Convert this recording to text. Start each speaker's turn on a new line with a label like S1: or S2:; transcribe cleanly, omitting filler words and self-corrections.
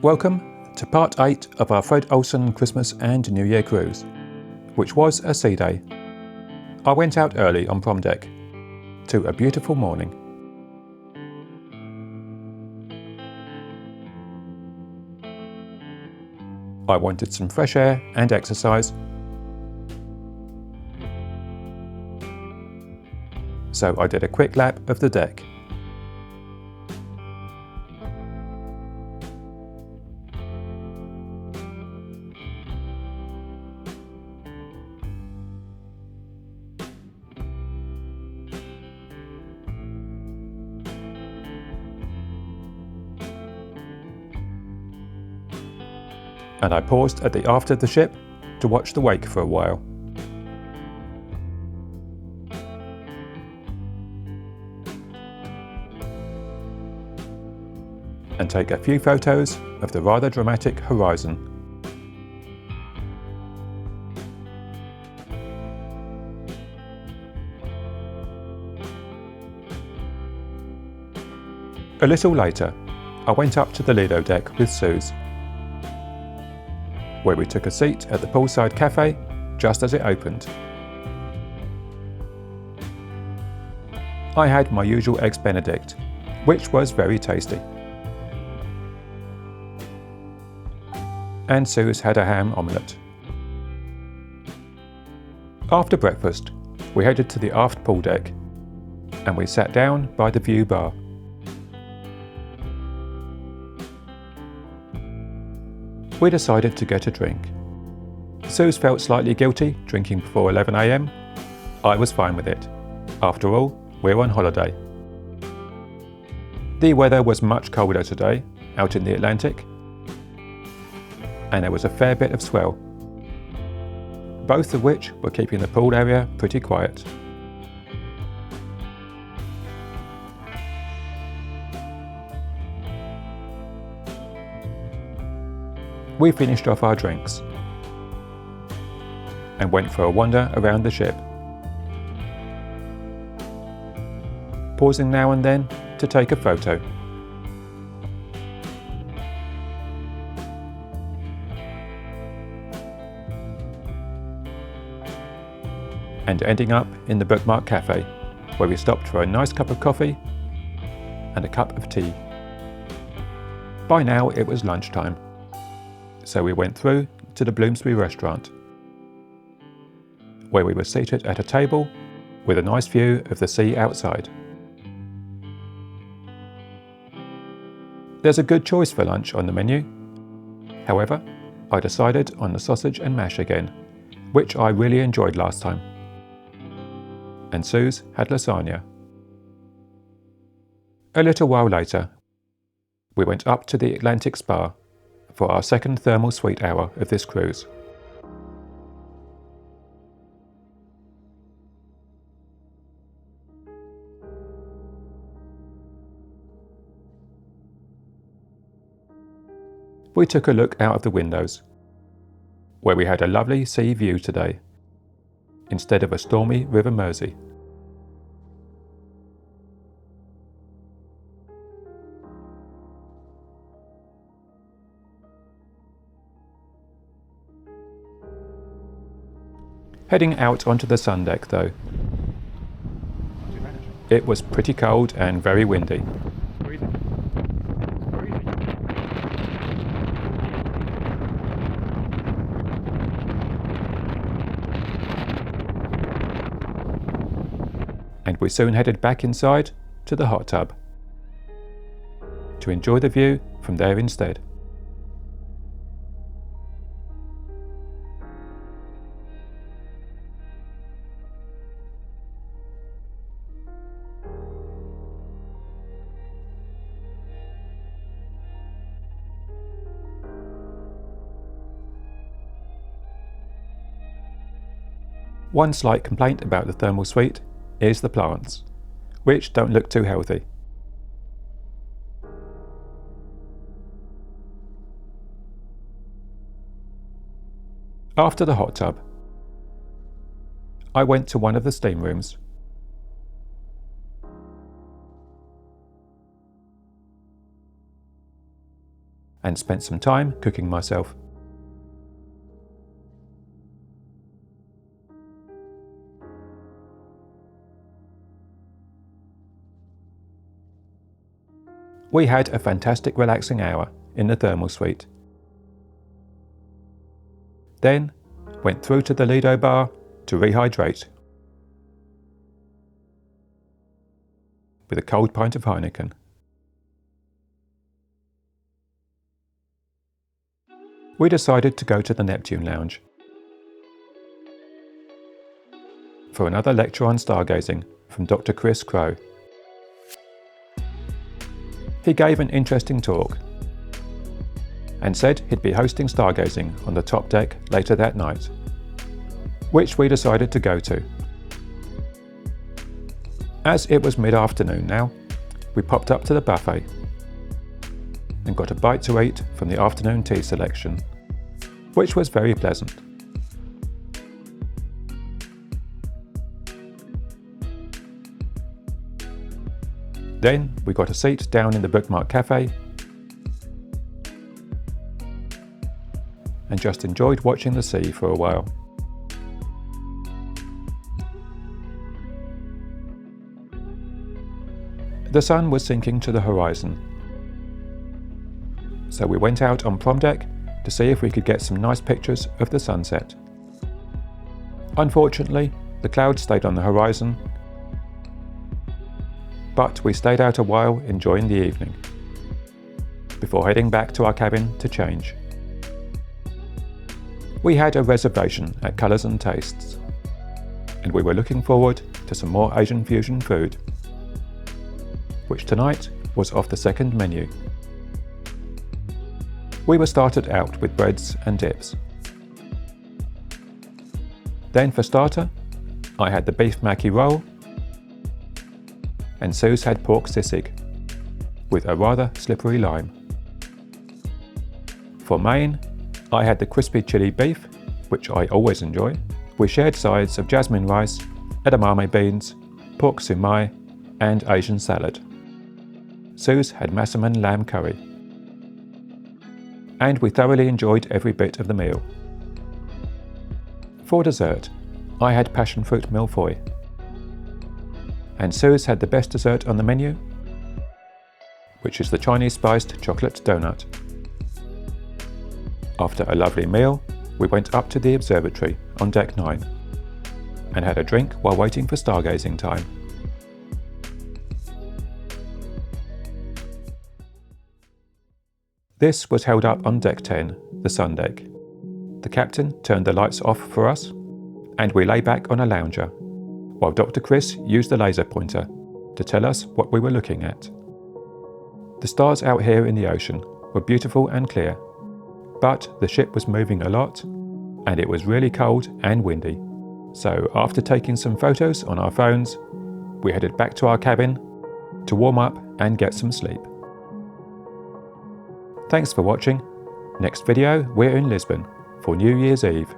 S1: Welcome to part 8 of our Fred Olsen Christmas and New Year cruise, which was a sea day. I went out early on prom deck to a beautiful morning. I wanted some fresh air and exercise, so I did a quick lap of the deck. And I paused at the aft of the ship to watch the wake for a while. And take a few photos of the rather dramatic horizon. A little later, I went up to the Lido deck with Suze, where we took a seat at the poolside cafe just as it opened. I had my usual Eggs Benedict, which was very tasty. And Suze had a ham omelette. After breakfast, we headed to the aft pool deck, and we sat down by the view bar. We decided to get a drink. Suze felt slightly guilty drinking before 11 AM. I was fine with it. After all, we're on holiday. The weather was much colder today, out in the Atlantic, and there was a fair bit of swell, both of which were keeping the pool area pretty quiet. We finished off our drinks and went for a wander around the ship, pausing now and then to take a photo. And ending up in the Bookmark Cafe, where we stopped for a nice cup of coffee and a cup of tea. By now it was lunchtime, so we went through to the Bloomsbury restaurant, where we were seated at a table with a nice view of the sea outside. There's a good choice for lunch on the menu. However, I decided on the sausage and mash again, which I really enjoyed last time. And Suze had lasagna. A little while later, we went up to the Atlantic Spa for our second thermal suite hour of this cruise. We took a look out of the windows, where we had a lovely sea view today, instead of a stormy River Mersey. Heading out onto the sun deck though. It was pretty cold and very windy. And we soon headed back inside to the hot tub to enjoy the view from there instead. One slight complaint about the thermal suite is the plants, which don't look too healthy. After the hot tub, I went to one of the steam rooms. and spent some time cooking myself. We had a fantastic relaxing hour in the thermal suite. Then went through to the Lido bar to rehydrate with a cold pint of Heineken. We decided to go to the Neptune Lounge for another lecture on stargazing from Dr. Chris Crow. He gave an interesting talk and said he'd be hosting stargazing on the top deck later that night, which we decided to go to. As it was mid-afternoon now, we popped up to the buffet and got a bite to eat from the afternoon tea selection, which was very pleasant. Then we got a seat down in the Bookmark Cafe and just enjoyed watching the sea for a while. The sun was sinking to the horizon, so we went out on prom deck to see if we could get some nice pictures of the sunset. Unfortunately, the clouds stayed on the horizon, but we stayed out a while enjoying the evening, before heading back to our cabin to change. We had a reservation at Colours and Tastes, and we were looking forward to some more Asian fusion food, which tonight was off the second menu. We were started out with breads and dips. Then for starter, I had the beef maki roll, and Suze had pork sisig with a rather slippery lime. For main, I had the crispy chili beef, which I always enjoy. We shared sides of jasmine rice, edamame beans, pork sumai, and Asian salad. Suze had massaman lamb curry. And we thoroughly enjoyed every bit of the meal. For dessert, I had passion fruit millefeuille. And Suze had the best dessert on the menu, which is the Chinese spiced chocolate donut. After a lovely meal, we went up to the observatory on deck 9 and had a drink while waiting for stargazing time. This was held up on deck 10, the sun deck. The captain turned the lights off for us, and we lay back on a lounger, while Dr. Chris used the laser pointer to tell us what we were looking at. The stars out here in the ocean were beautiful and clear, but the ship was moving a lot, and it was really cold and windy. So after taking some photos on our phones, we headed back to our cabin to warm up and get some sleep. Thanks for watching. Next video, we're in Lisbon for New Year's Eve.